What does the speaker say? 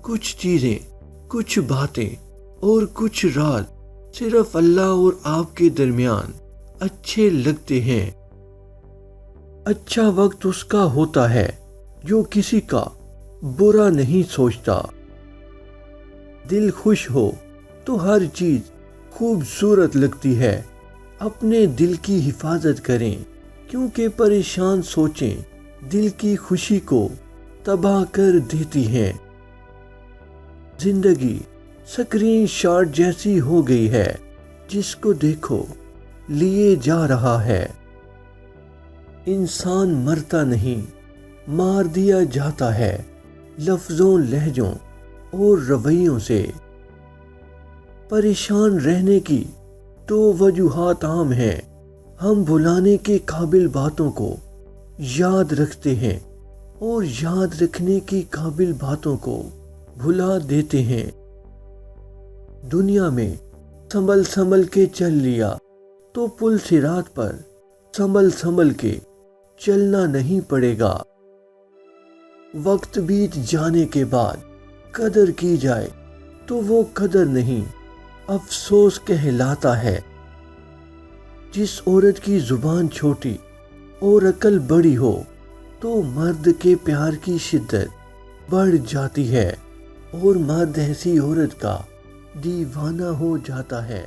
کچھ چیزیں، کچھ باتیں اور کچھ راز صرف اللہ اور آپ کے درمیان اچھے لگتے ہیں۔ اچھا وقت اس کا ہوتا ہے جو کسی کا برا نہیں سوچتا۔ دل خوش ہو تو ہر چیز خوبصورت لگتی ہے۔ اپنے دل کی حفاظت کریں کیونکہ پریشان سوچیں دل کی خوشی کو تباہ کر دیتی ہیں۔ زندگی سکرین شاٹ جیسی ہو گئی ہے، جس کو دیکھو لیے جا رہا ہے۔ انسان مرتا نہیں، مار دیا جاتا ہے لفظوں، لہجوں اور رویوں سے۔ پریشان رہنے کی تو وجوہات عام ہیں۔ ہم بھلانے کے قابل باتوں کو یاد رکھتے ہیں اور یاد رکھنے کی قابل باتوں کو بھلا دیتے ہیں۔ دنیا میں سنبھل سنبھل کے چل لیا تو پل صراط پر سنبھل سنبھل کے چلنا نہیں پڑے گا۔ وقت بیت جانے کے بعد قدر کی جائے تو وہ قدر نہیں، افسوس کہلاتا ہے۔ جس عورت کی زبان چھوٹی اور عقل بڑی ہو تو مرد کے پیار کی شدت بڑھ جاتی ہے اور مرد ایسی عورت کا دیوانہ ہو جاتا ہے۔